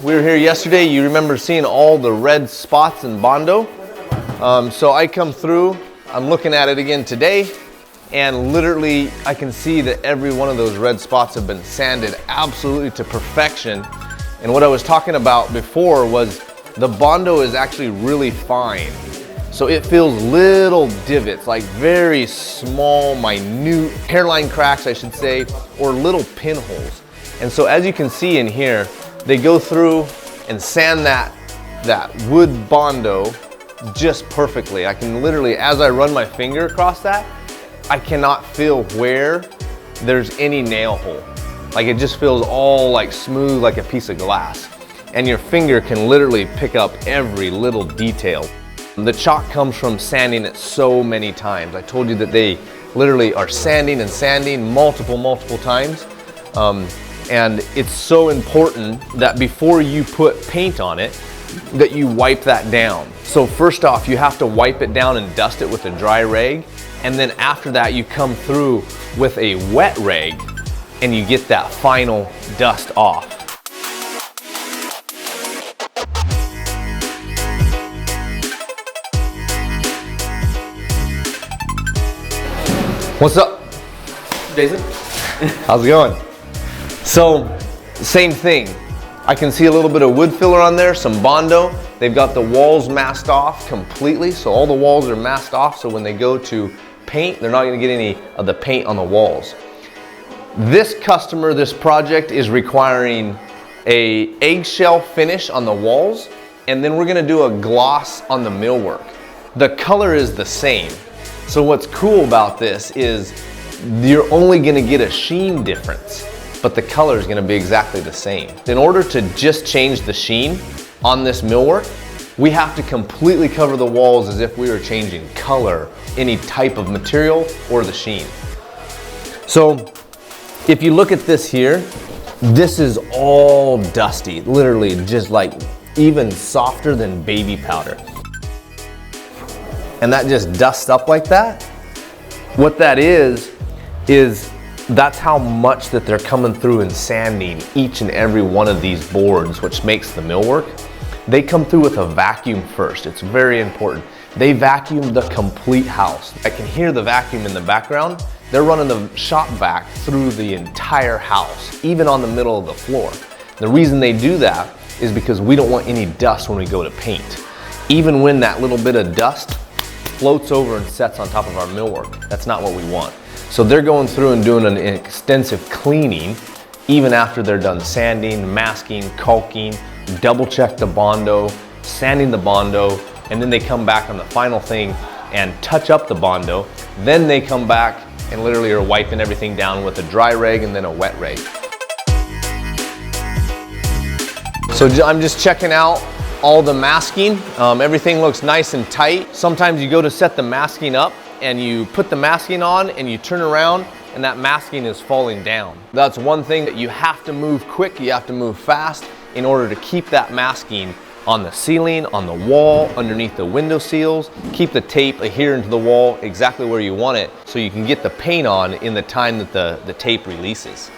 We were here yesterday. You remember seeing all the red spots in Bondo. So I come through, I'm looking at it again today, and literally I can see that every one of those red spots have been sanded absolutely to perfection. And what I was talking about before was the Bondo is actually really fine. So it feels little divots, like very small, minute hairline cracks, I should say, or little pinholes. And so as you can see in here, they go through and sand that wood Bondo just perfectly. I can literally, as I run my finger across that, I cannot feel where there's any nail hole. Like it just feels all like smooth, like a piece of glass. And your finger can literally pick up every little detail. The chalk comes from sanding it so many times. I told you that they literally are sanding and sanding multiple times. And it's so important that before you put paint on it, that you wipe that down. So first off, you have to wipe it down and dust it with a dry rag. And then after that, you come through with a wet rag and you get that final dust off. What's up, Jason? How's it going? So, same thing. I can see a little bit of wood filler on there, some Bondo. They've got the walls masked off completely, so all the walls are masked off, so when they go to paint, they're not gonna get any of the paint on the walls. This customer, this project is requiring a eggshell finish on the walls, and then we're gonna do a gloss on the millwork. The color is the same. So what's cool about this is you're only gonna get a sheen difference, but the color is gonna be exactly the same. In order to just change the sheen on this millwork, we have to completely cover the walls as if we were changing color, any type of material, or the sheen. So if you look at this here, this is all dusty, literally just like even softer than baby powder. And that just dusts up like that. What that is that's how much that they're coming through and sanding each and every one of these boards, which makes the millwork. They come through with a vacuum first. It's very important. They vacuum the complete house. I can hear the vacuum in the background. They're running the shop vac through the entire house, even on the middle of the floor. The reason they do that is because we don't want any dust when we go to paint. Even when that little bit of dust floats over and sets on top of our millwork, that's not what we want. So they're going through and doing an extensive cleaning even after they're done sanding, masking, caulking, double check the Bondo, sanding the Bondo, and then they come back on the final thing and touch up the Bondo. Then they come back and literally are wiping everything down with a dry rag and then a wet rag. So I'm just checking out all the masking. Everything looks nice and tight. Sometimes you go to set the masking up and you put the masking on and you turn around and that masking is falling down. That's one thing that you have to move quick, you have to move fast in order to keep that masking on the ceiling, on the wall, underneath the window seals. Keep the tape adhering to the wall exactly where you want it so you can get the paint on in the time that the tape releases.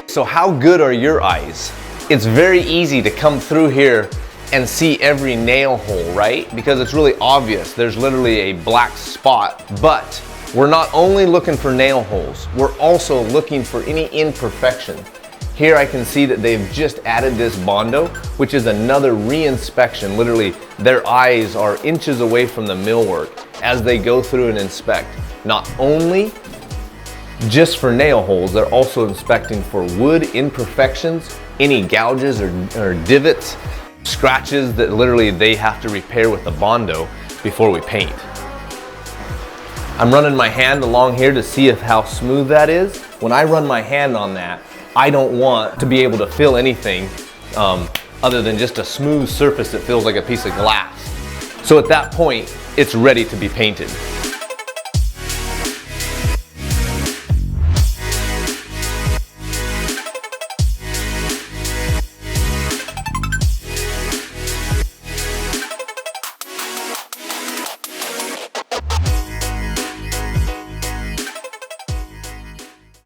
So how good are your eyes? It's very easy to come through here and see every nail hole, right? Because it's really obvious. There's literally a black spot, but we're not only looking for nail holes, we're also looking for any imperfection. Here I can see that they've just added this Bondo, which is another re-inspection. Literally, their eyes are inches away from the millwork as they go through and inspect. Not only just for nail holes, they're also inspecting for wood imperfections, any gouges or divots, scratches that literally they have to repair with the Bondo before we paint. I'm running my hand along here to see how smooth that is. When I run my hand on that, I don't want to be able to feel anything other than just a smooth surface that feels like a piece of glass. So at that point, it's ready to be painted.